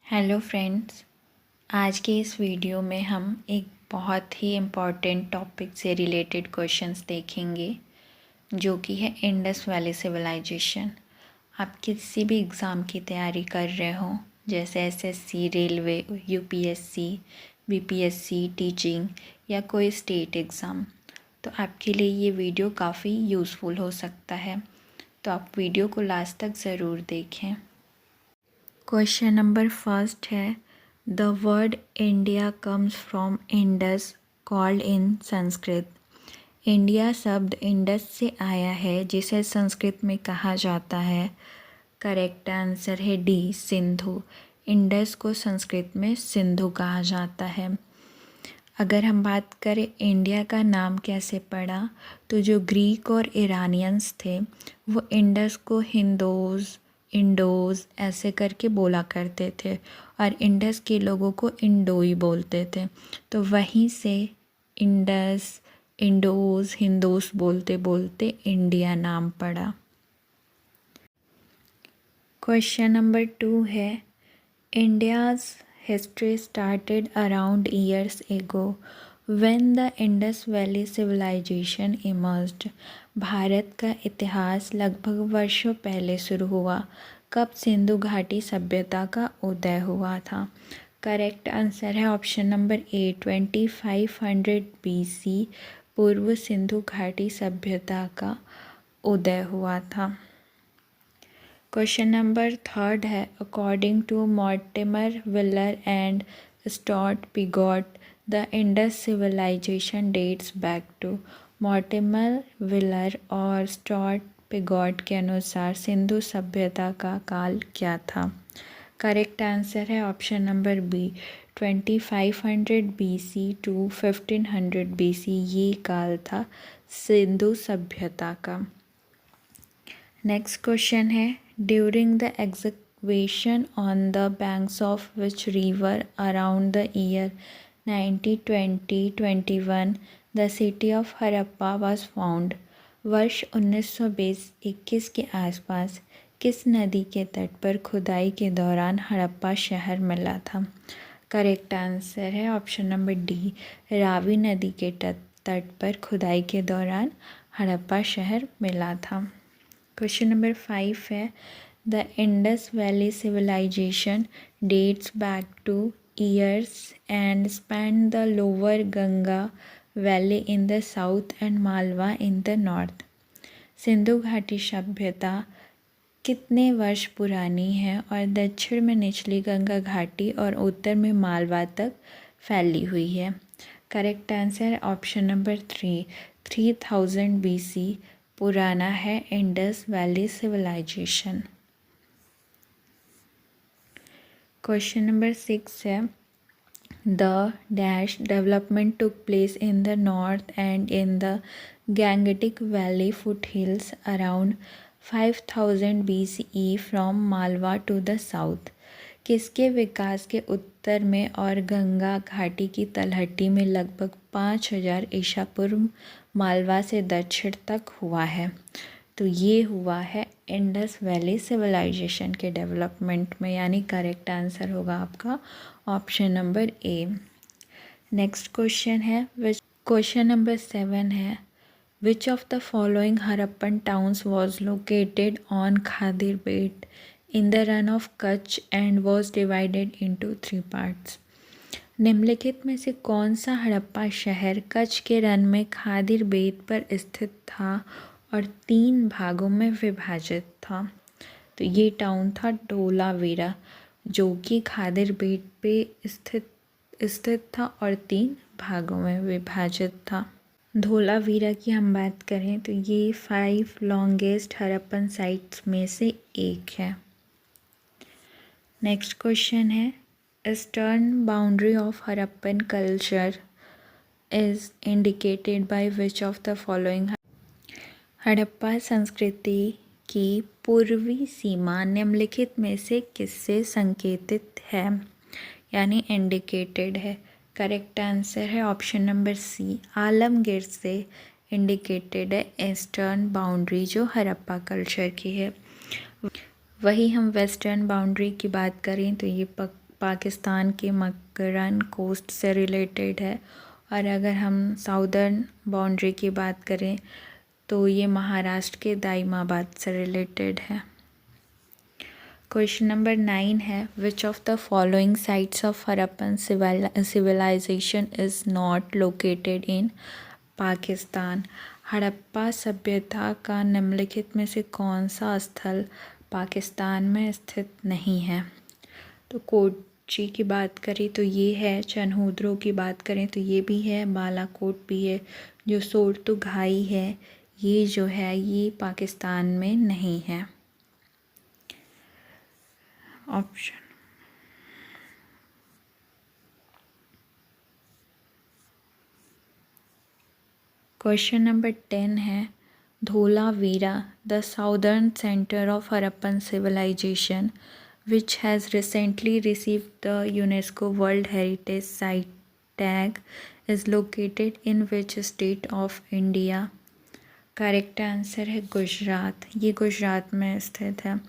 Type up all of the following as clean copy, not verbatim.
Hello friends. आज के इस वीडियो में हम एक बहुत ही इम्पॉर्टेंट टॉपिक से रिलेटेड क्वेश्चंस देखेंगे जो कि है इंडस वैली सिविलाइजेशन। आप किसी भी एग्ज़ाम की तैयारी कर रहे हो जैसे SSC, railway, UPSC, BPSC, teaching या कोई स्टेट एग्ज़ाम, तो आपके लिए ये वीडियो काफ़ी यूज़फुल हो सकता है। तो आप वीडियो को लास्ट तक ज़रूर देखें। क्वेश्चन नंबर फर्स्ट है, the word India comes from Indus called in Sanskrit. India शब्द इंडस से आया है जिसे संस्कृत में कहा जाता है। करेक्ट आंसर है डी, सिंधु। इंडस को संस्कृत में सिंधु कहा जाता है। अगर हम बात करें इंडिया का नाम कैसे पड़ा, तो जो ग्रीक और ईरानियंस थे वो इंडस को हिंदोज़, इंडोज़ ऐसे करके बोला करते थे और इंडस के लोगों को इंडोई बोलते थे। तो वहीं से इंडस, इंडोज़, हिंदोस बोलते बोलते इंडिया नाम पड़ा। क्वेश्चन नंबर 2 है, India's history started around years ago when the Indus Valley civilization emerged। Bharat का इतिहास लगभग वर्षों पहले शुरू हुआ। कब सिंधु घाटी सभ्यता का उदय हुआ था? करेक्ट आंसर है ऑप्शन नंबर ए, 2500 BC पूर्व सिंधु घाटी सभ्यता का उदय हुआ था। क्वेश्चन नंबर 3 है, according to Mortimer Wheeler and Stuart Piggott the Indus civilization dates back to. Mortimer Wheeler और स्टॉर्ट पिगॉट के अनुसार सिंधु सभ्यता का काल क्या था? करेक्ट आंसर है option number B, 2500 BC to 1500 BC ये काल था सिंधु सभ्यता का। नेक्स्ट क्वेश्चन है, during the excavation on the banks of which river around the year 1920-21 the city of Harappa was found। वर्ष 1920-21 के आसपास किस नदी के तट पर खुदाई के दौरान हड़प्पा शहर मिला था? करेक्ट आंसर है ऑप्शन नंबर डी, रावी नदी के तट पर खुदाई के दौरान हड़प्पा शहर मिला था। क्वेश्चन नंबर 5 है, the Indus valley civilization dates back to years and span the lower Ganga valley in the south and Malwa in the north. सिंधु घाटी सभ्यता कितने वर्ष पुरानी है और दक्षिण में निचली गंगा घाटी और उत्तर में मालवा तक फैली हुई है? Correct answer option number 3, 3000 BC पुराना है Indus valley civilization. Question number 6 है, the dash development took place in the north and in the Gangetic valley foothills around 5000 BCE from Malwa to the south. किसके विकास के उत्तर में और गंगा घाटी की तलहटी में लगभग 5000 ईसा पूर्व मालवा से दक्षिण तक हुआ है? तो ये हुआ है इंडस वैली सिविलाइजेशन के डेवलपमेंट में, यानी करेक्ट आंसर होगा आपका option number A. Next question है, क्वेश्चन नंबर 7 है, which of the following Harappan towns was located on Khadir Bet in the Rann of Kutch and was divided into 3 parts. निम्नलिखित में से कौन सा हड़प्पा शहर कच्छ के रन में खादिर बेट पर स्थित था और 3 भागों में विभाजित था? तो ये टाउन था धोलावीरा जो कि खादिर बेट पे स्थित था और 3 भागों में विभाजित था। धोलावीरा की हम बात करें तो ये 5 लॉन्गेस्ट हड़प्पन साइट्स में से एक है। नेक्स्ट क्वेश्चन है, eastern boundary of Harappan culture is indicated by which of the following. Harappa संस्कृति की पूर्वी सीमा निम्नलिखित में से किससे संकेतित है, यानी इंडिकेटेड है? करेक्ट आंसर है ऑप्शन नंबर सी, आलमगीर से इंडिकेटेड है ईस्टर्न बाउंड्री जो हड़प्पा कल्चर की है। वही हम वेस्टर्न बाउंड्री की बात करें तो ये पाकिस्तान के मकरन कोस्ट से रिलेटेड है, और अगर हम साउदर्न बाउंड्री की बात करें तो ये महाराष्ट्र के दाइमाबाद से रिलेटेड है। क्वेश्चन नंबर 9 है, which of the following sites of Harappan civilization is not located in Pakistan. Harappa सभ्यता का निम्नलिखित में से कौन सा स्थल पाकिस्तान में स्थित नहीं है। तो कोच्चि की बात करें तो ये है, चनहुद्रो की बात करें तो ये भी है, बालाकोट भी है, जो सोरतुगाई है ये जो है ये पाकिस्तान में नहीं है। ऑप्शन क्वेश्चन नंबर 10 है, Dholavira the southern centre of Harappan civilization which has recently received the UNESCO World Heritage Site tag is located in which state of India? Correct answer है गुजरात। ये गुजरात में स्थित है।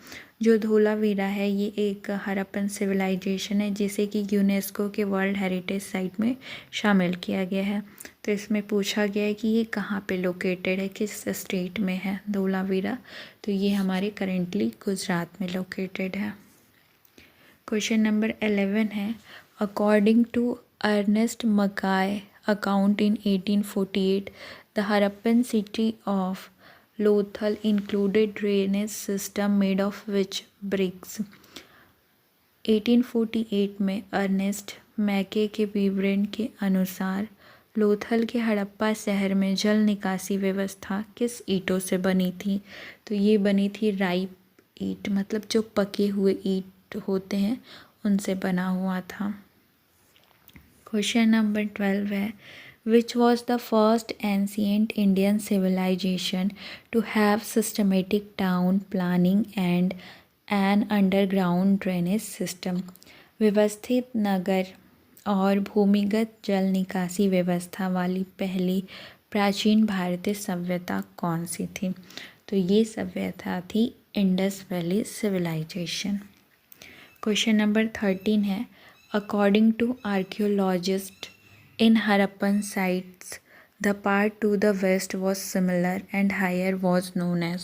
जो धोलावीरा है ये एक हड़प्पन सिविलाइजेशन है जिसे कि यूनेस्को के वर्ल्ड हेरिटेज साइट में शामिल किया गया है। तो इसमें पूछा गया है कि ये कहाँ पे लोकेटेड है, किस स्टेट में है धोलावीरा। तो ये हमारे करेंटली गुजरात में लोकेटेड है। क्वेश्चन नंबर 11 है, according to Ernest Mackay account in 1848 the Harappan city of Lothal included drainage system made of which bricks. 1848 में अर्नेस्ट मैके के विवरण के अनुसार लोथल के हड़प्पा शहर में जल निकासी व्यवस्था किस ईंटों से बनी थी। तो ये बनी थी राइप ईंट, मतलब जो पके हुए ईंट होते हैं उनसे बना हुआ था। क्वेश्चन नंबर 12 है, which was the first ancient Indian civilization to have systematic town planning and an underground drainage system। व्यवस्थित नगर और भूमिगत जल निकासी व्यवस्था वाली पहली प्राचीन भारतीय सभ्यता कौन सी थी। तो ये सभ्यता थी Indus valley civilization. Question number 13 है, according to archaeologist in Harappan sites, the part to the west was similar and higher was known as।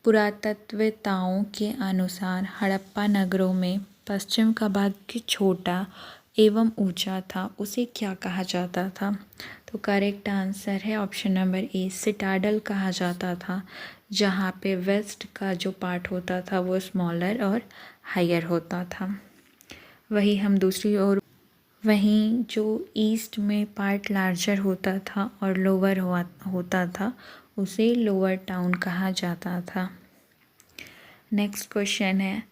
पुरातत्ववेताओं के अनुसार हड़प्पा नगरों में पश्चिम का भाग छोटा एवं ऊंचा था, उसे क्या कहा जाता था। तो करेक्ट आंसर है ऑप्शन नंबर ए, सिटाडल कहा जाता था, जहाँ पे वेस्ट का जो पार्ट होता था वो स्मॉलर और हायर होता था। वहीं जो ईस्ट में पार्ट लार्जर होता था और लोअर होता था उसे लोअर टाउन कहा जाता था। नेक्स्ट क्वेश्चन है,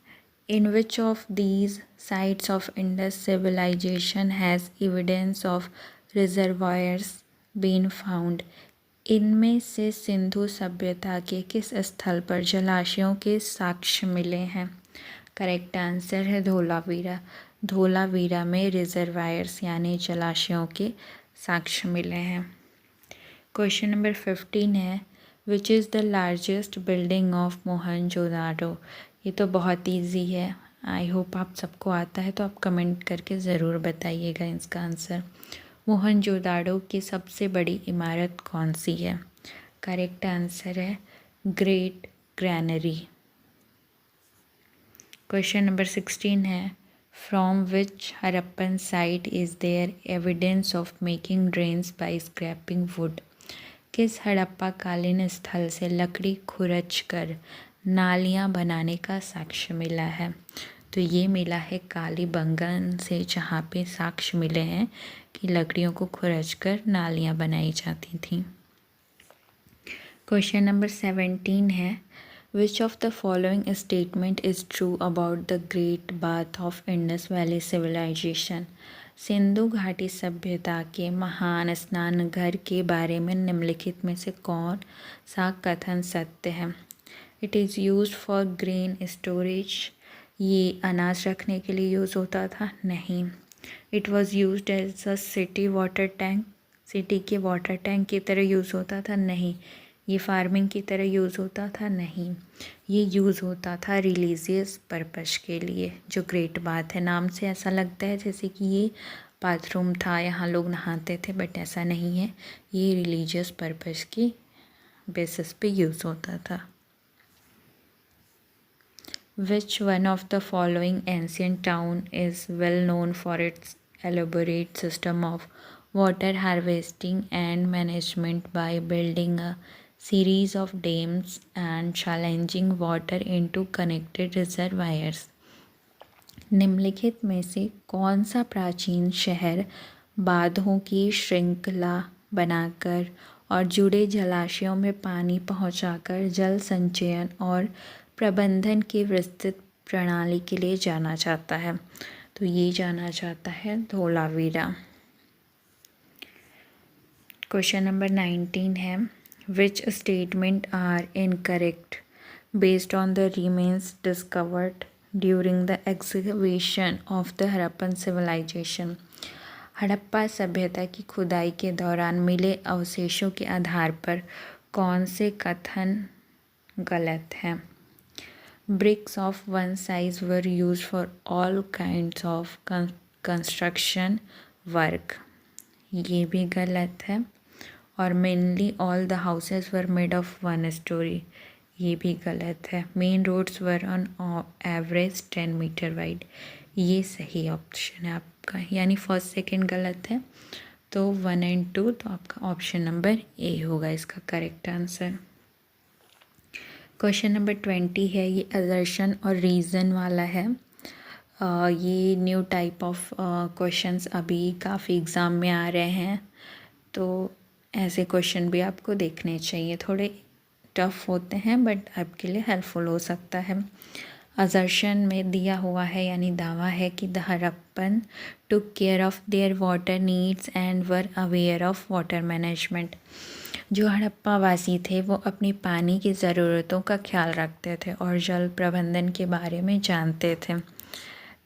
in which of these sites of Indus civilization has evidence of reservoirs been found. इनमें से सिंधु सभ्यता के किस स्थल पर जलाशयों के साक्ष्य मिले हैं। करेक्ट आंसर है धोलावीरा। धोलावीरा में रिजर्वायर्स यानी जलाशयों के साक्ष्य मिले हैं। क्वेश्चन नंबर 15 है, which is the largest building of Mohenjodaro. ये तो बहुत इजी है, आई होप आप सबको आता है, तो आप कमेंट करके ज़रूर बताइएगा इसका आंसर। मोहनजोदाड़ो की सबसे बड़ी इमारत कौन सी है। करेक्ट आंसर है ग्रेट ग्रैनरी। क्वेश्चन नंबर 16 है, from which Harappan site is there evidence of making drains by scraping wood. किस हड़प्पा कालीन स्थल से लकड़ी खुरच कर नालियाँ बनाने का साक्ष्य मिला है। तो ये मिला है कालीबंगन से, जहाँ पे साक्ष्य मिले हैं कि लकड़ियों को खुरच कर नालियाँ बनाई जाती थीं। क्वेश्चन नंबर 17 है, which of the following statement is true about the great bath of Indus valley civilisation. Sindhu घाटी सभ्यता के महान स्नान घर के बारे में निम्नलिखित में से कौन सा कथन सत्य है। It is used for grain storage. ये अनाज रखने के लिए यूज़ होता था, नहीं। It was used as a city water tank. City के वाटर टैंक की तरह यूज़ होता था, नहीं। ये फार्मिंग की तरह यूज़ होता था? नहीं, ये यूज़ होता था रिलीजियस पर्पस के लिए। जो ग्रेट बात है, नाम से ऐसा लगता है जैसे कि ये बाथरूम था, यहाँ लोग नहाते थे, बट ऐसा नहीं है। ये रिलीजियस पर्पस की बेसिस पे यूज़ होता था। Which one of the following ancient town is well known for its elaborate system of water harvesting and management by building a series of dams and challenging water into connected reservoirs? निम्नलिखित में से कौन सा प्राचीन शहर बांधों की श्रृंखला बनाकर और जुड़े जलाशयों में पानी पहुंचाकर जल संचयन और प्रबंधन की विस्तृत प्रणाली के लिए जाना जाता है? तो ये जाना जाता है धोलावीरा। क्वेश्चन नंबर 19 है, which statement are incorrect based on the remains discovered during the excavation of the Harappan civilization? Harappa सभ्यता की खुदाई के दौरान मिले अवशेषों के आधार पर कौन से कथन गलत हैं? Bricks of one size were used for all kinds of construction work. ये भी गलत है। और mainly all the houses were made of one story. ये भी गलत है। Main roads were on average 10 metre wide. ये सही ऑप्शन है आपका, यानी फर्स्ट सेकेंड गलत है, तो 1 और 2, तो आपका ऑप्शन नंबर ए होगा इसका करेक्ट आंसर। क्वेश्चन नंबर 20 है, ये असर्शन और रीज़न वाला है। ये न्यू टाइप ऑफ क्वेश्चंस अभी काफ़ी एग्ज़ाम में आ रहे हैं, तो ऐसे क्वेश्चन भी आपको देखने चाहिए। थोड़े टफ होते हैं बट आपके लिए हेल्पफुल हो सकता है। असर्शन में दिया हुआ है यानी दावा है कि the Harappan took care of their water needs and were aware of water management. जो हड़प्पा वासी थे वो अपनी पानी की ज़रूरतों का ख्याल रखते थे और जल प्रबंधन के बारे में जानते थे,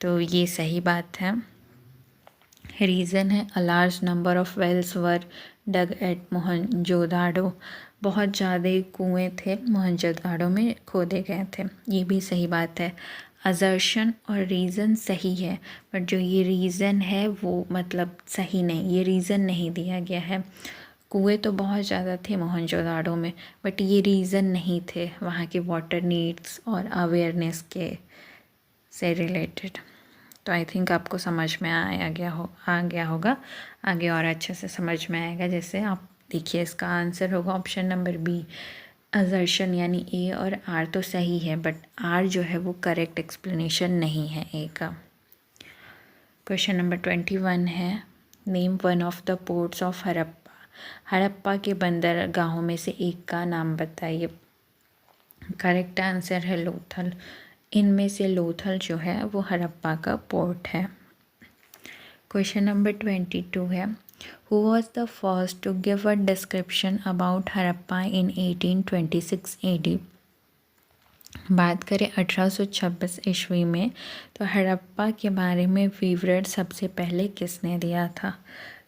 तो ये सही बात है। रीज़न है, a large number of wells were dug at Mohenjodaro. बहुत ज़्यादा कुएँ थे मोहनजोदाड़ो में खोदे गए थे, ये भी सही बात है। असर्शन और रीज़न सही है, बट जो ये रीज़न है वो मतलब सही नहीं, ये रीज़न नहीं दिया गया है। कुएँ तो बहुत ज़्यादा थे मोहनजोदाड़ो में, बट ये रीज़न नहीं थे वहाँ के वाटर नीड्स और अवेयरनेस के से रिलेटेड। तो आई थिंक आपको समझ में आ गया होगा। आगे और अच्छे से समझ में आएगा। जैसे आप देखिए, इसका आंसर होगा ऑप्शन नंबर बी, असर्शन, यानी ए और आर तो सही है, बट आर जो है वो करेक्ट एक्सप्लेनेशन नहीं है ए का। क्वेश्चन नंबर 21 है, name one of the ports of Harappa. Harappa के बंदरगाहों में से एक का नाम बताइए। करेक्ट आंसर है लोथल। इनमें से लोथल जो है वो हड़प्पा का पोर्ट है। क्वेश्चन नंबर 22 है, who was the first to give a description about Harappa in 1826 AD? बात करें 1826 ईस्वी में, तो हड़प्पा के बारे में विवरण सबसे पहले किसने दिया था?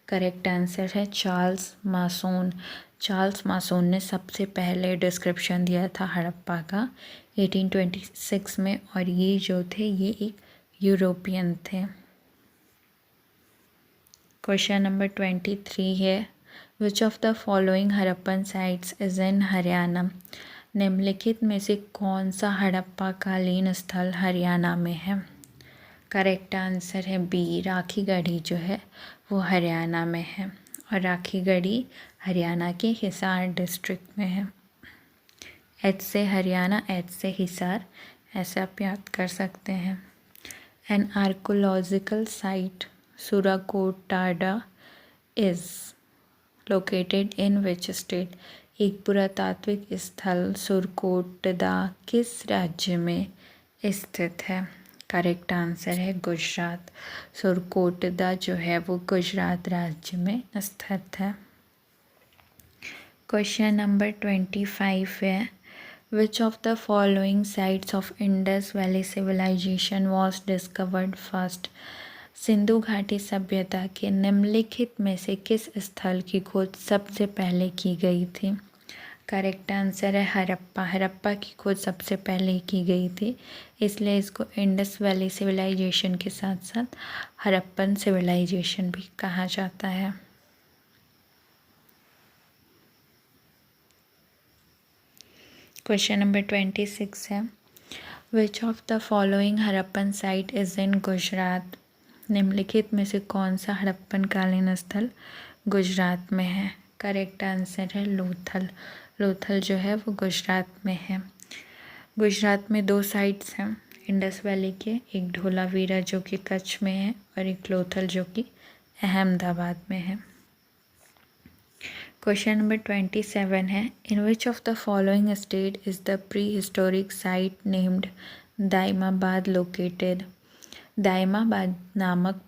करेक्ट आंसर है चार्ल्स मासोन। चार्ल्स मासोन ने सबसे पहले डिस्क्रिप्शन दिया था हड़प्पा का 1826 में, और ये जो थे ये एक यूरोपियन थे। क्वेश्चन नंबर 23 है, which of the following Harappan sites is in Haryana? निम्नलिखित में से कौन सा हड़प्पा कालीन स्थल हरियाणा में है? करेक्ट आंसर है बी, राखीगढ़ी जो है वो हरियाणा में है, और राखीगढ़ी हरियाणा के हिसार डिस्ट्रिक्ट में है। एच से हरियाणा, एच से हिसार, ऐसे आप याद कर सकते हैं। An archaeological site Surkotada is located in which state? एक पुरातात्विक स्थल सुरकोटदा किस राज्य में स्थित है? करेक्ट आंसर है गुजरात। सुरकोटदा जो है वो गुजरात राज्य में स्थित है। क्वेश्चन नंबर 25 है, which of the following sites of Indus valley civilisation was discovered first? Sindhu घाटी सभ्यता के निम्नलिखित में से किस स्थल की खोज सबसे पहले की गई थी? करेक्ट आंसर है हड़प्पा। हड़प्पा की खोज सबसे पहले की गई थी, इसलिए इसको इंडस वैली सिविलाइजेशन के साथ साथ हड़प्पन सिविलाइजेशन भी कहा जाता है। क्वेश्चन नंबर 26 है, which of the following Harappan site is in Gujarat? निम्नलिखित में से कौन सा हड़प्पन कालीन स्थल गुजरात में है? करेक्ट आंसर है लोथल। लोथल जो है वो गुजरात में है। गुजरात में 2 साइट्स हैं इंडस वैली के, एक ढोलावीरा जो कि कच्छ में है और एक लोथल जो कि अहमदाबाद में है। क्वेश्चन नंबर 27 है, in which of the following state is the prehistoric site named Daimabad located? Daimabad नामक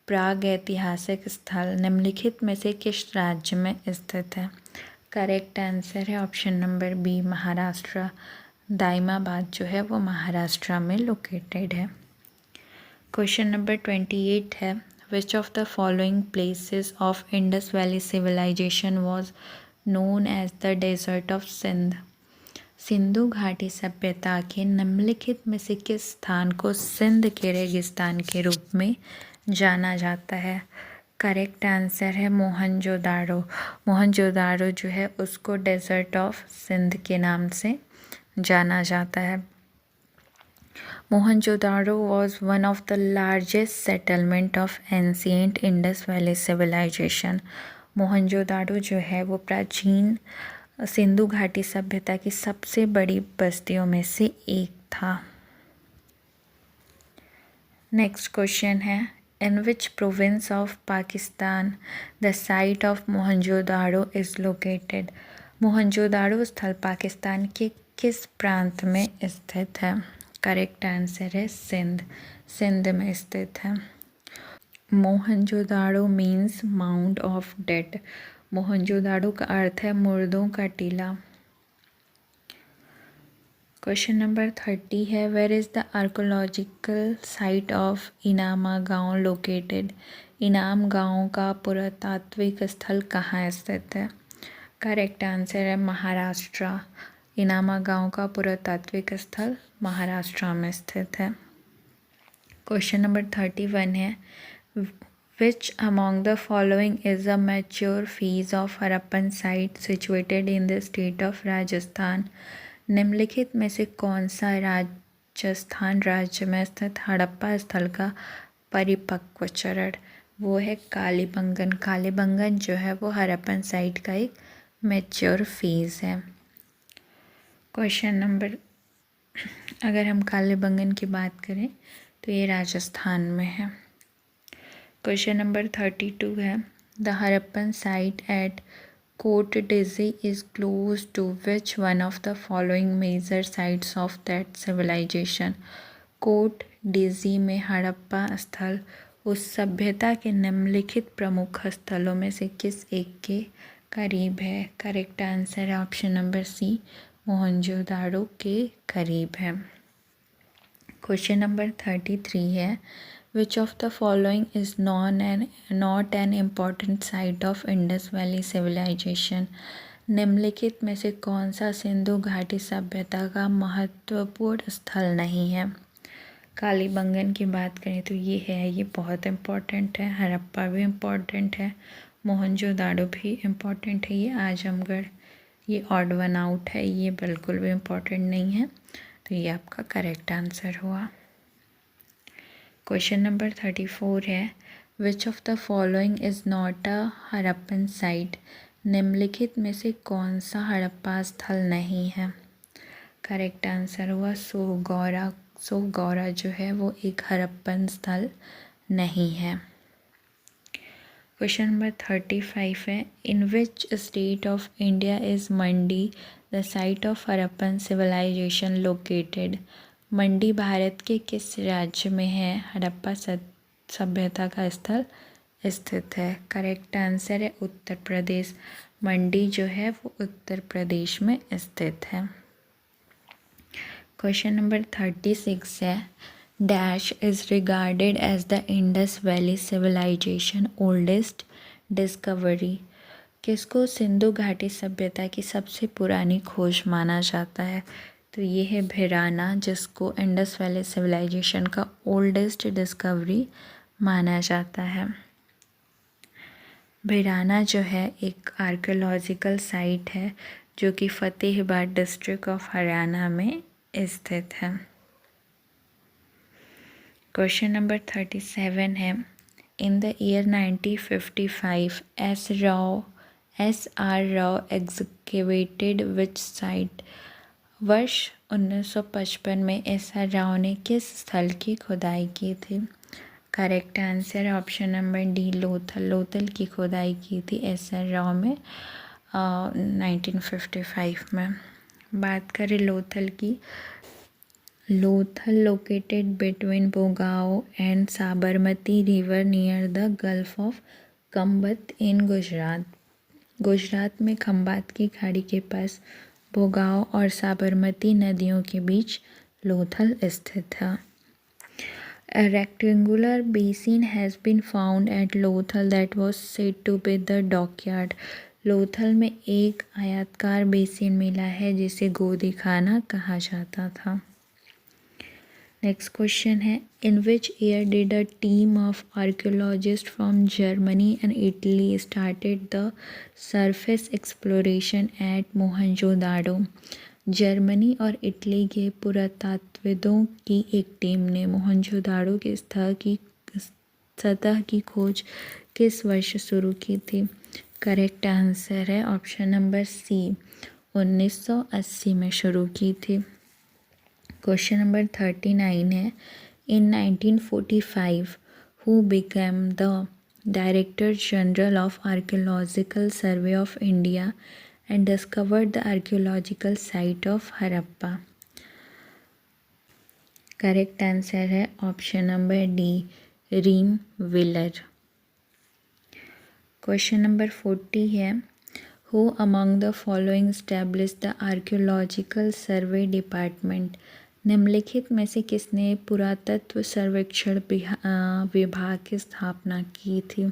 प्राग ऐतिहासिक स्थल निम्नलिखित में से किस राज्य में स्थित है? करेक्ट आंसर है option number B, Maharashtra. Daimabad जो है वो महाराष्ट्र में लोकेटेड है। क्वेश्चन नंबर 28 है, which of the following places of Indus valley civilisation was known as the desert of Sindh? Sindhu घाटी सभ्यता के निम्नलिखित में से किस स्थान को सिंध के रेगिस्तान के रूप में जाना जाता है? करेक्ट आंसर है मोहनजोदाड़ो। मोहनजोदाड़ो जो है उसको डेजर्ट ऑफ सिंध के नाम से जाना जाता है। Mohenjodaro was one of the largest settlement of ancient Indus Valley civilization. Mohenjodaro जो है वो प्राचीन सिंधु घाटी सभ्यता की सबसे बड़ी बस्तियों में से एक था। नेक्स्ट क्वेश्चन है, in which province of Pakistan the site of Mohenjodaro is located? Mohenjodaro स्थल पाकिस्तान के किस प्रांत में स्थित है? करेक्ट आंसर है सिंध। सिंध में स्थित है। Mohenjodaro means mount of dead. Mohenjodaro का अर्थ है मुर्दों का टीला। क्वेश्चन नंबर 30 है, where is the archaeological site of Inamgaon located? इनाम गांव का पुरातात्विक स्थल कहाँ स्थित है? करेक्ट आंसर है महाराष्ट्र। इनामा गांव का पुरातात्विक स्थल महाराष्ट्र में स्थित है। क्वेश्चन नंबर 31 है, which among the following is a mature fees of Harappan site situated in the state of Rajasthan? निम्नलिखित में से कौन सा राजस्थान राज्य में स्थित हड़प्पा स्थल का परिपक्व चरण? वो है कालीबंगन। कालीबंगन जो है वो हड़प्पन साइट का एक मैच्योर फेज है। क्वेश्चन नंबर, अगर हम कालीबंगन की बात करें तो ये राजस्थान में है। क्वेश्चन नंबर 32 है, the Harappan site at Kot Diji is close to which one of the following major sites of that civilization? Kot Diji में हड़प्पा स्थल उस सभ्यता के निम्नलिखित प्रमुख स्थलों में से किस एक के करीब है? करेक्ट आंसर है ऑप्शन नंबर सी, मोहनजोदाड़ो के करीब है। क्वेश्चन नंबर 33 है, which of the following is not an important site of Indus valley civilisation? निम्नलिखित में से कौन सा सिंधु घाटी सभ्यता का महत्वपूर्ण स्थल नहीं है? कालीबंगन की बात करें तो ये है, ये बहुत इम्पॉर्टेंट है। हड़प्पा भी इम्पॉर्टेंट है, मोहनजोदाड़ो भी इम्पॉर्टेंट है। ये आजमगढ़, ये ऑड वन आउट है, ये बिल्कुल भी इम्पॉर्टेंट नहीं है, तो ये आपका करेक्ट आंसर हुआ। क्वेश्चन नंबर 34 है, which of the following is not a Harappan site? निम्नलिखित में से कौन सा हड़प्पा स्थल नहीं है? करेक्ट आंसर हुआ सोगौरा। सोगौरा जो है वो एक हड़प्पन स्थल नहीं है। क्वेश्चन नंबर 35 है, in which state of India is Mandi the site of Harappan civilization located? Mandi Bharat के किस राज्य में है हड़प्पा सभ्यता का स्थल स्थित है? करेक्ट आंसर है उत्तर प्रदेश। मंडी जो है वो उत्तर प्रदेश में स्थित है। क्वेश्चन नंबर 36 है, dash is regarded as the Indus valley civilisation oldest discovery? किसको सिंधु घाटी सभ्यता की सबसे पुरानी खोज माना जाता है? तो ये है भिराना, जिसको इंडस वैली सिविलाइजेशन का ओल्डेस्ट डिस्कवरी माना जाता है। भिराना जो है एक आर्कियोलॉजिकल साइट है जो कि फतेहाबाद डिस्ट्रिक्ट ऑफ हरियाणा में स्थित है। क्वेश्चन नंबर 37 है, in the year 1955 S R Rao excavated which site? वर्ष 1955 में एस आर राव ने किस स्थल की खुदाई की थी? Correct answer option number D, Lothal. Lothal की खुदाई की थी एस आर राव में 1955 में। बात करें लोथल की, Lothal located between Bhogavo and Sabarmati river near the gulf of Khambhat in Gujarat. Gujarat में खंबात की खाड़ी के पास बोगाओ और साबरमती नदियों के बीच लोथल स्थित था। A rectangular basin has been found at Lothal that was said to be the dockyard. Lothal में एक आयताकार बेसिन मिला है जिसे गोदी खाना कहा जाता था। नेक्स्ट क्वेश्चन है, in which year did a team of archaeologist from Germany and Italy started the surface exploration at Mohenjodaro? Germany और इटली के पुरातत्वविदों की एक टीम ने मोहनजोदाड़ो के सतह की खोज किस वर्ष शुरू की थी? करेक्ट आंसर है ऑप्शन नंबर सी, 1980 में शुरू की थी। क्वेश्चन नंबर 39 है, in 1945 who became the director general of archaeological survey of India and discovered the archaeological site of Harappa? Correct answer है option number D, Rim Wheeler. Question number 40 है, who among the following establish the archaeological survey department? निम्नलिखित में से किसने पुरातत्व सर्वेक्षण विभाग की स्थापना की थी?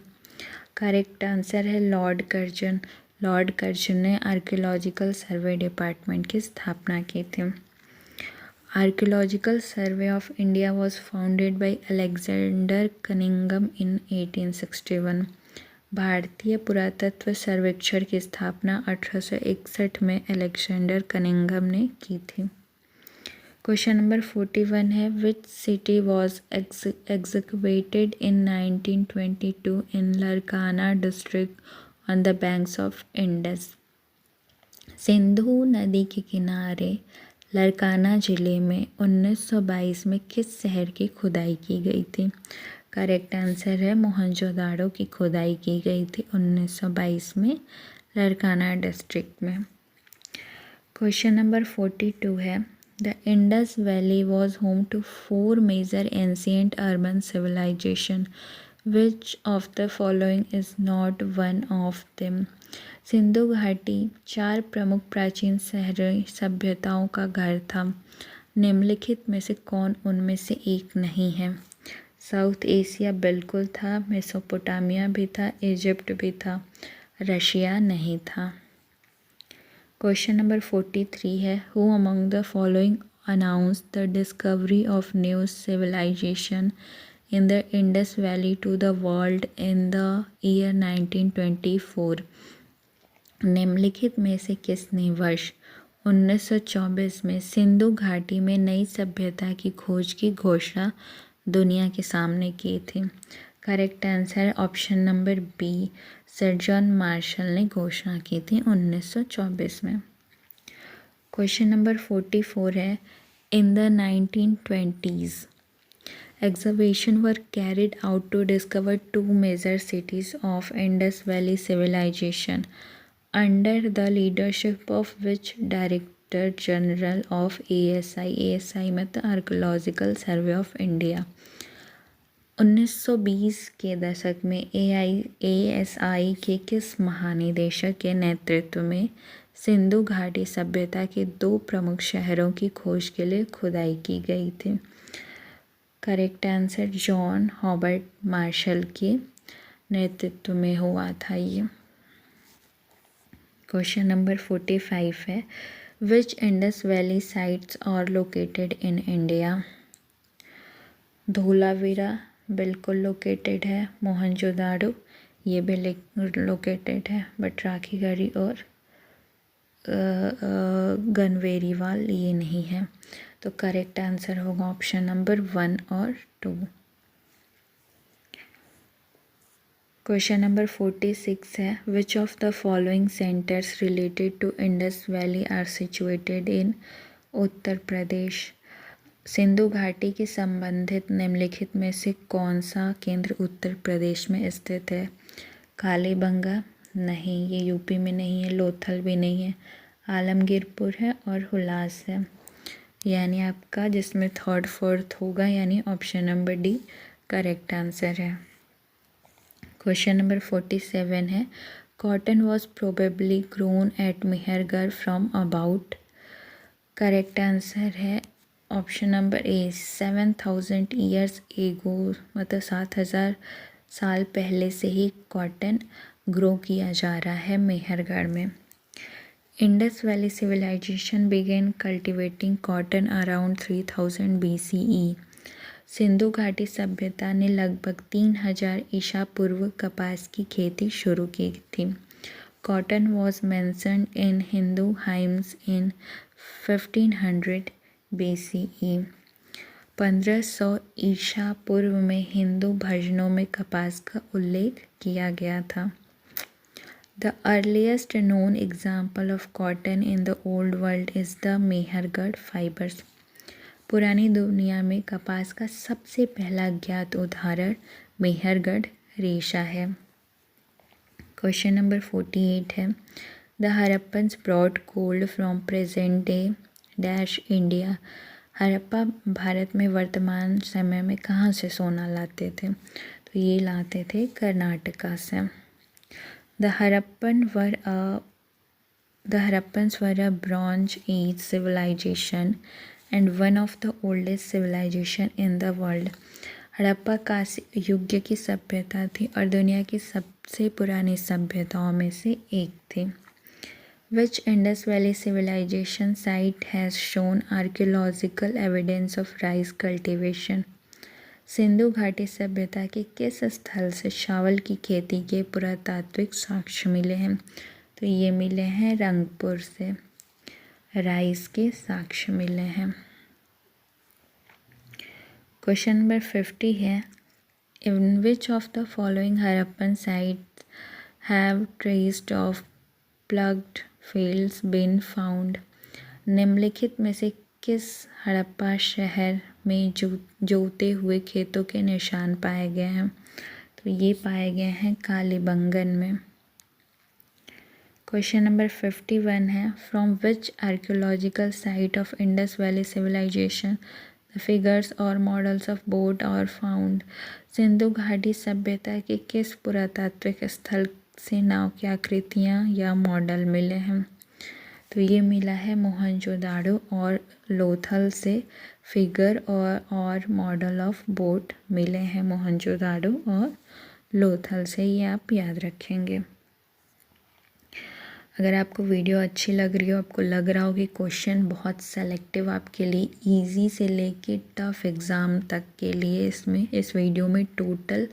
करेक्ट आंसर है लॉर्ड कर्जन। लॉर्ड कर्जन ने आर्कियोलॉजिकल सर्वे डिपार्टमेंट की स्थापना की थी। Archaeological survey of India was founded by Alexander Cunningham in 1861। भारतीय पुरातत्व सर्वेक्षण की स्थापना 1861 में अलेक्जेंडर कनिंघम ने की थी। क्वेश्चन नंबर 41 है, which city was excavated in 1922 in Larkana district on the banks of Indus? Sindhu नदी के किनारे लरकाना जिले में 1922 में किस शहर की खुदाई की गई थी? करेक्ट आंसर है मोहनजोदाड़ो की खुदाई की गई थी 1922 में लरकाना डिस्ट्रिक्ट में। क्वेश्चन नंबर 42 है, the Indus valley was home to 4 major ancient urban civilisation, Which of the following is not one of them? Sindhu घाटी 4 प्रमुख प्राचीन शहरी सभ्यताओं का घर था। निम्नलिखित में से कौन उनमें से एक नहीं है? साउथ एशिया बिल्कुल था, मेसोपोटामिया भी था, इजिप्ट भी था, रशिया नहीं था। क्वेश्चन नंबर 43 है, who among the following announce the discovery of new civilisation in the Indus Valley to the world in the year 1924? निम्नलिखित में से किसने वर्ष 1924 में सिंधु घाटी में नई सभ्यता की खोज की घोषणा दुनिया के सामने की थी? Correct answer option number B, sir John Marshall ने घोषणा की थी 1924 में। क्वेश्चन नंबर 44 है, in the 1920s excavations were carried out to discover 2 major cities of Indus Valley civilization, under the leadership of which Director General of ASI? ASI मतलब archaeological survey of India. 1920 के दशक में ASI के किस महानिदेशक के नेतृत्व में सिंधु घाटी सभ्यता के 2 प्रमुख शहरों की खोज के लिए खुदाई की गई थी? Correct answer John Hobart Marshall के नेतृत्व में हुआ था ये। क्वेश्चन नंबर 45 है, which Indus valley sites are located in India? Dholavira बिल्कुल लोकेटेड है, मोहनजोदाड़ो ये भी लोकेटेड है, बट राखीगढ़ी और गनवेरीवाल ये नहीं है। तो करेक्ट आंसर होगा ऑप्शन नंबर 1 और 2। क्वेश्चन नंबर 46 है, which of the following centers related to Indus valley are situated in Uttar Pradesh? Sindhu घाटी के संबंधित निम्नलिखित में से कौन सा केंद्र उत्तर प्रदेश में स्थित है? कालीबंगा नहीं, ये यूपी में नहीं है, लोथल भी नहीं है, आलमगीरपुर है और हुलास है। यानी आपका जिसमें थर्ड फोर्थ होगा यानी option number D correct answer है। क्वेश्चन नंबर 47 है, cotton was probably grown at Mehrgarh from about? Correct answer है option number A 7000 years ago, मतलब 7000 साल पहले से ही कॉटन ग्रो किया जा रहा है मेहरगढ़ में। Indus valley civilisation began cultivating cotton around 3000 BCE। Sindhu घाटी सभ्यता ने लगभग 3000 ईसा पूर्व कपास की खेती शुरू की थी। Cotton was mentioned in Hindu hymns in 1500 BCE। 1500 ईसा पूर्व में हिंदू भजनों में कपास का उल्लेख किया गया था। The earliest known example of cotton in the old world is the Mehrgarh fibers। पुरानी दुनिया में कपास का सबसे पहला ज्ञात उदाहरण मेहरगढ़ रेशा है। क्वेश्चन नंबर 48 है, the Harappans brought gold from present day dash India. Harappa Bharat में वर्तमान समय में कहाँ से सोना लाते थे? तो ये लाते थे कर्नाटका से। The Harappans were a Bronze Age civilization and one of the oldest civilization in the world। Harappa कांस्य युग की सभ्यता थी और दुनिया की सबसे पुरानी सभ्यताओं में से एक थी। Which Indus Valley civilization site has shown archaeological evidence of rice cultivation? Sindhu घाटी सभ्यता के किस स्थल से चावल की खेती के पुरातात्विक साक्ष्य मिले हैं? तो ये मिले हैं रंगपुर से, राइस के साक्ष्य मिले हैं। क्वेश्चन नंबर 50 है, in which of the following Harappan sites have trace of ploughed fields been found? निम्नलिखित में से किस हड़प्पा शहर में जोते हुए खेतों के निशान पाए गए हैं? तो ये पाए गए हैं कालीबंगन में। क्वेश्चन नंबर 51 है, from which archaeological site of Indus valley civilization the figures और मॉडल्स ऑफ बोट और फाउंड? सिंधु घाटी सभ्यता के किस पुरातात्विक स्थल से नाव की आकृतियाँ या मॉडल मिले हैं? तो ये मिला है मोहनजोदाड़ो और लोथल से फिगर और मॉडल ऑफ बोट मिले हैं मोहनजोदाड़ो और लोथल से, ये आप याद रखेंगे। अगर आपको वीडियो अच्छी लग रही हो, आपको लग रहा हो कि क्वेश्चन बहुत सेलेक्टिव आपके लिए इजी से लेके टफ एग्ज़ाम तक के लिए इसमें इस वीडियो में टोटल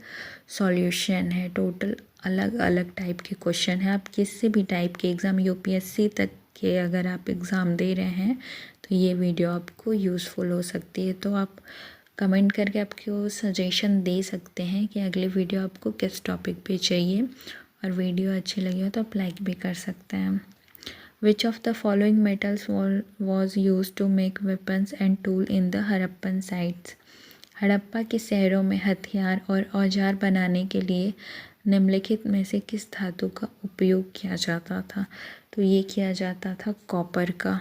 सॉल्यूशन है, टोटल अलग अलग टाइप के क्वेश्चन है। आप किसी भी टाइप के एग्ज़ाम यूपीएससी तक के अगर आप एग्ज़ाम दे रहे हैं तो ये वीडियो आपको यूज़फुल हो सकती है। तो आप कमेंट करके आपको सजेशन दे सकते हैं कि अगली वीडियो आपको किस टॉपिक पे चाहिए, और वीडियो अच्छी लगी हो तो आप लाइक भी कर सकते हैं। Which of the following metals was use to make weapons and tool in the Harappan sites? Harappa के शहरों में हथियार और औजार बनाने के लिए निम्नलिखित में से किस धातु का उपयोग किया जाता था? तो ये किया जाता था कॉपर का।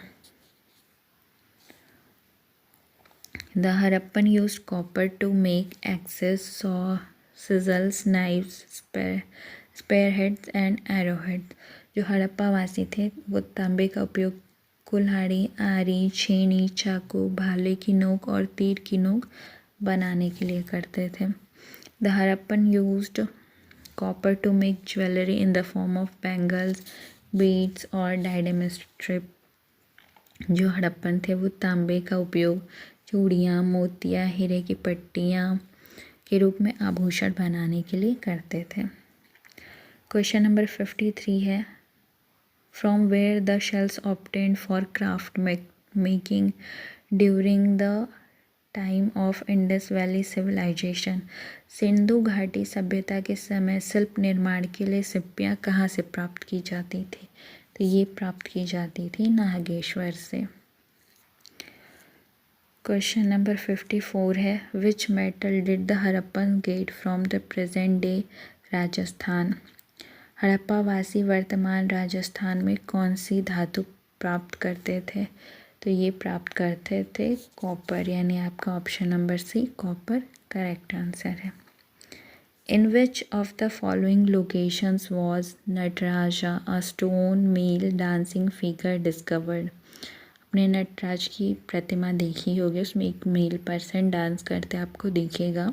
The Harappan use copper to make axes, saw, chisels, knives, spear heads and arrow heads. जो हड़प्पा वासी थे वो तांबे का उपयोग कुल्हाड़ी, आरी, छेनी, चाकू, भाले की नोक और तीर की नोक बनाने के लिए करते थे। The Harappan used copper to make jewellery in the form of bangles, beads और डायडम स्ट्रिप। जो हड़प्पन थे वो तांबे का उपयोग चूड़ियाँ, मोतियाँ, हीरे की पट्टियाँ के रूप में आभूषण बनाने के लिए करते थे। क्वेश्चन नंबर 53 है, from where the shells obtained for craft making during the time of Indus valley civilisation. Sindhu घाटी सभ्यता के समय शिल्प निर्माण के लिए सिप्पियाँ कहाँ से प्राप्त की जाती थी? तो ये प्राप्त की जाती थी नागेश्वर से। क्वेश्चन नंबर 54 है, which metal did the Harappan get from the present day Rajasthan. हड़प्पावासी वर्तमान राजस्थान में कौन सी धातु प्राप्त करते थे? तो ये प्राप्त करते थे कॉपर, यानी आपका option number C copper correct answer है। In which of the following locations was Nataraja a stone male dancing figure discovered. अपने नटराज की प्रतिमा देखी होगी, उसमें एक मेल पर्सन डांस करते आपको दिखेगा।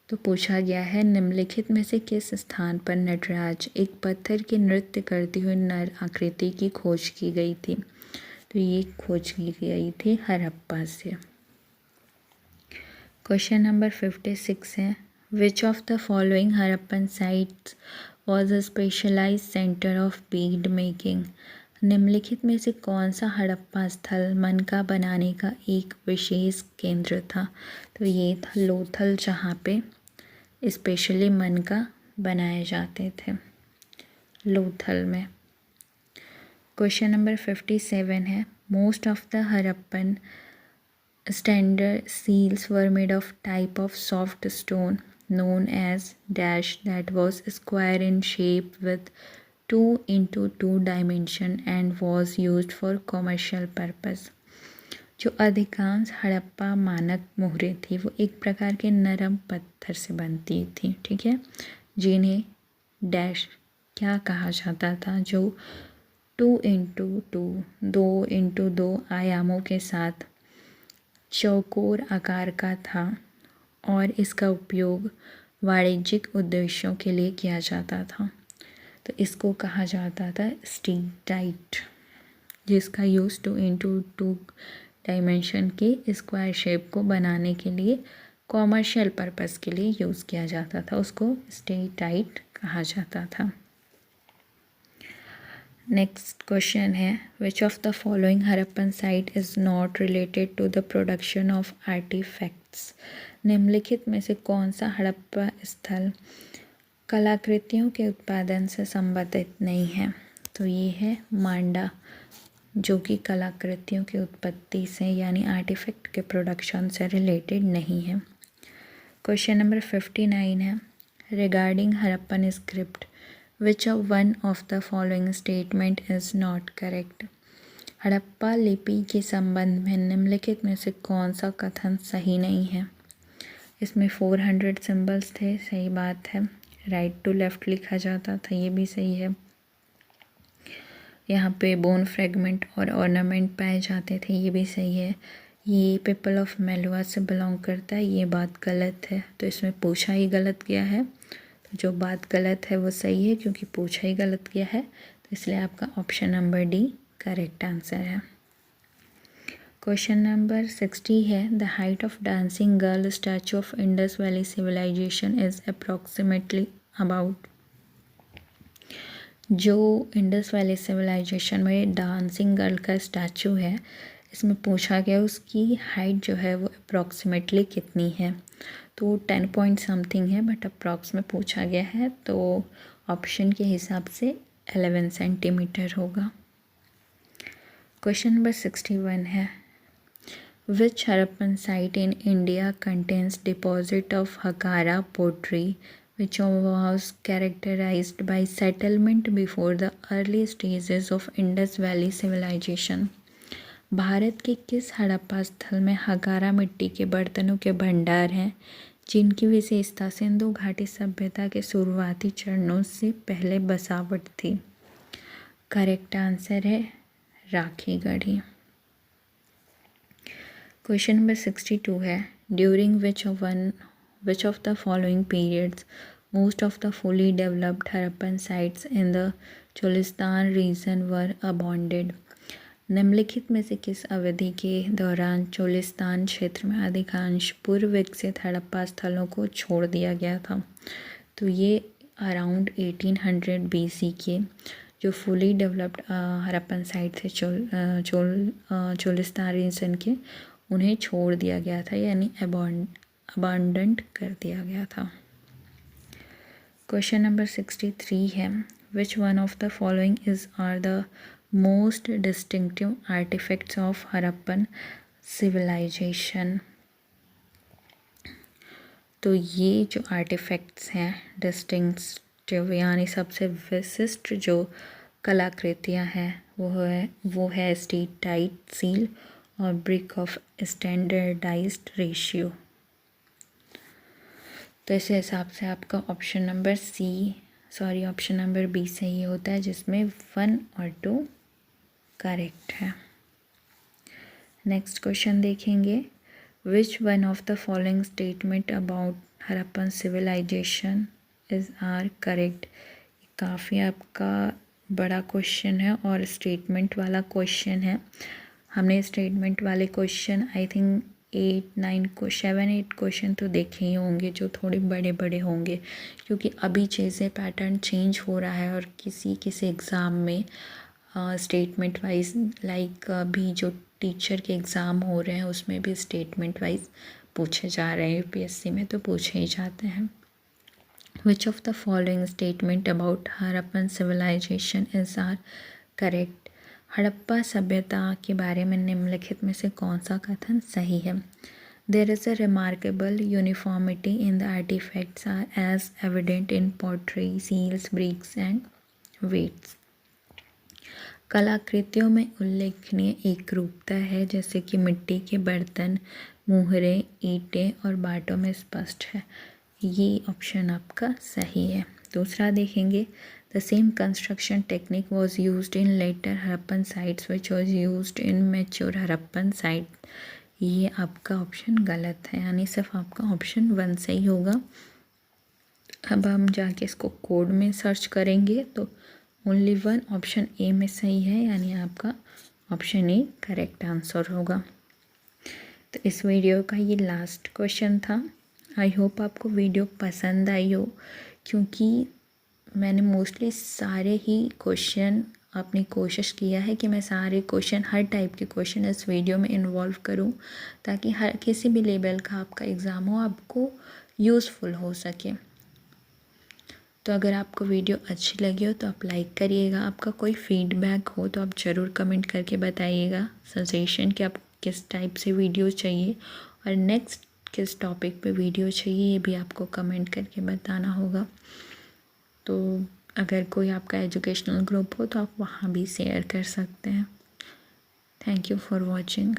तो पूछा गया है, निम्नलिखित में से किस स्थान पर नटराज एक पत्थर की नृत्य करती हुई नर आकृति की खोज की गई थी? तो ये खोज की गई थी हड़प्पा से। क्वेश्चन नंबर 56 है, which of the following Harappan sites was a specialised centre of bead making. निम्नलिखित में से कौन सा हड़प्पा स्थल मनका बनाने का एक विशेष केंद्र था? तो ये था लोथल, जहाँ पे स्पेशली मनका बनाए जाते थे, लोथल में। क्वेश्चन नंबर 57 है, most of the Harappan standard seals were made of type of soft stone known as dash that was square in shape with 2 into 2 dimension and was used for commercial purpose। जो अधिकांश हड़प्पा मानक मोहरें थी वो एक प्रकार के नरम पत्थर से बनती थी, ठीक है, जिन्हें डैश क्या कहा जाता था, जो 2x2 2x2 आयामों के साथ चौकोर आकार का था और इसका उपयोग वाणिज्यिक उद्देश्यों के लिए किया जाता था। तो इसको कहा जाता था स्टीटाइट, जिसका यूज़ 2x2 डायमेंशन के स्क्वायर शेप को बनाने के लिए कॉमर्शियल पर्पस के लिए यूज़ किया जाता था, उसको स्टीटाइट कहा जाता था। नेक्स्ट क्वेश्चन है, which of the following Harappan site is not related to the production of artefacts. निम्नलिखित में से कौन सा हड़प्पा स्थल कलाकृतियों के उत्पादन से संबंधित नहीं है? तो ये है मांडा, जो कि कलाकृतियों की उत्पत्ति से यानी आर्टिफैक्ट के प्रोडक्शन से रिलेटेड नहीं है। क्वेश्चन नंबर 59 है, regarding Harappan script which one of the following statement is not correct. Harappa लिपि के संबंध में निम्नलिखित में से कौन सा कथन सही नहीं है? इसमें 400 सिंबल्स थे, सही बात है। राइट टू लेफ़्ट लिखा जाता था, ये भी सही है। यहाँ पे बोन फ्रेगमेंट और ऑर्नामेंट पाए जाते थे, ये भी सही है। ये पीपल ऑफ मेलुआ से बिलोंग करता है, ये बात गलत है, तो इसमें पूछा ही गलत गया है। तो जो बात गलत है वो सही है, क्योंकि पूछा ही गलत गया है, तो इसलिए आपका option number D correct answer है। क्वेश्चन नंबर 60 है, the height of dancing girl statue of Indus valley civilisation is approximately about. जो इंडस वैली सिविलाइजेशन में डांसिंग गर्ल का स्टैचू है, इसमें पूछा गया उसकी हाइट जो है वो अप्रॉक्सीमेटली कितनी है। तो 10 पॉइंट समथिंग है, बट अप्रॉक्स में पूछा गया है, तो ऑप्शन के हिसाब से 11 सेंटीमीटर होगा। क्वेश्चन नंबर 61 है, which Harappan site in India contains deposit of Hakra pottery which was characterized by settlement before the early stages of Indus Valley civilization। Bharat के किस हड़प्पा स्थल में हकारा मिट्टी के बर्तनों के भंडार हैं जिनकी विशेषता सिंधु घाटी सभ्यता के शुरुआती चरणों से पहले बसावट थी? करेक्ट आंसर है राखीगढ़ी। क्वेश्चन नंबर 62 है, during which of the following periods Most of the fully developed Harappan sites in the Cholistan region were abandoned. निम्नलिखित में से किस अवधि के दौरान चोलिस्तान क्षेत्र में अधिकांश पूर्व विकसित हड़प्पा स्थलों को छोड़ दिया गया था? तो ये अराउंड 1800 BC के जो फुली डेवलप्ड हड़प्पन साइट थे चोलिस्तान रीजन के, उन्हें छोड़ दिया गया था, यानी अबांडन्ड कर दिया गया था। क्वेश्चन नंबर 63 है, which one of the following is are the most distinctive artefacts of Harappan civilisation? तो ये जो आर्टिफैक्ट्स हैं डिस्टिंक्टिव यानी सबसे विशिष्ट जो कलाकृतियाँ हैं वो है स्टेटाइट सील और ब्रिक ऑफ स्टैंडर्डाइज्ड रेशियो। तो इस हिसाब से आपका ऑप्शन नंबर बी सही होता है, जिसमें 1 और 2 करेक्ट है। नेक्स्ट क्वेश्चन देखेंगे, which one of the following statement about Harappan civilisation is are correct? काफ़ी आपका बड़ा क्वेश्चन है और स्टेटमेंट वाला क्वेश्चन है। हमने स्टेटमेंट वाले क्वेश्चन आई थिंक 7-8 क्वेश्चन तो देखे ही होंगे जो थोड़े बड़े बड़े होंगे, क्योंकि अभी चीज़ें पैटर्न चेंज हो रहा है और किसी एग्ज़ाम में स्टेटमेंट वाइज, लाइक अभी जो टीचर के एग्ज़ाम हो रहे हैं उसमें भी स्टेटमेंट वाइज पूछे जा रहे हैं, यूपीएससी में तो पूछे ही जाते हैं। Which of the following statement about Harappan civilisation is are correct? Harappa सभ्यता के बारे में निम्नलिखित में से कौन सा कथन सही है? There is a remarkable uniformity in the artefacts are as evident in pottery, seals, bricks and weights. कलाकृतियों में उल्लेखनीय एकरूपता है, जैसे कि मिट्टी के बर्तन, मुहरें, ईंटें और बाटों में स्पष्ट है। ये ऑप्शन आपका सही है। दूसरा देखेंगे, the same construction technique was used in later Harappan sites which was used in mature Harappan site. ये आपका ऑप्शन गलत है, यानी सिर्फ आपका ऑप्शन 1 सही होगा। अब हम जाके इसको कोड में सर्च करेंगे तो ओनली 1 ऑप्शन ए में सही है, यानी आपका ऑप्शन ए करेक्ट आंसर होगा। तो इस वीडियो का ये लास्ट क्वेश्चन था। आई होप आपको वीडियो पसंद आई हो, क्योंकि मैंने मोस्टली सारे ही क्वेश्चन अपनी कोशिश किया है कि मैं सारे क्वेश्चन, हर टाइप के क्वेश्चन इस वीडियो में इन्वॉल्व करूं, ताकि हर किसी भी लेवल का आपका एग्ज़ाम हो आपको यूज़फुल हो सके। तो अगर आपको वीडियो अच्छी लगी हो तो आप लाइक करिएगा। आपका कोई फीडबैक हो तो आप ज़रूर कमेंट करके बताइएगा, सजेशन कि आपको किस टाइप से वीडियो चाहिए और नेक्स्ट किस टॉपिक पे वीडियो चाहिए, ये भी आपको कमेंट करके बताना होगा। तो अगर कोई आपका एजुकेशनल ग्रुप हो तो आप वहाँ भी शेयर कर सकते हैं। Thank you for watching.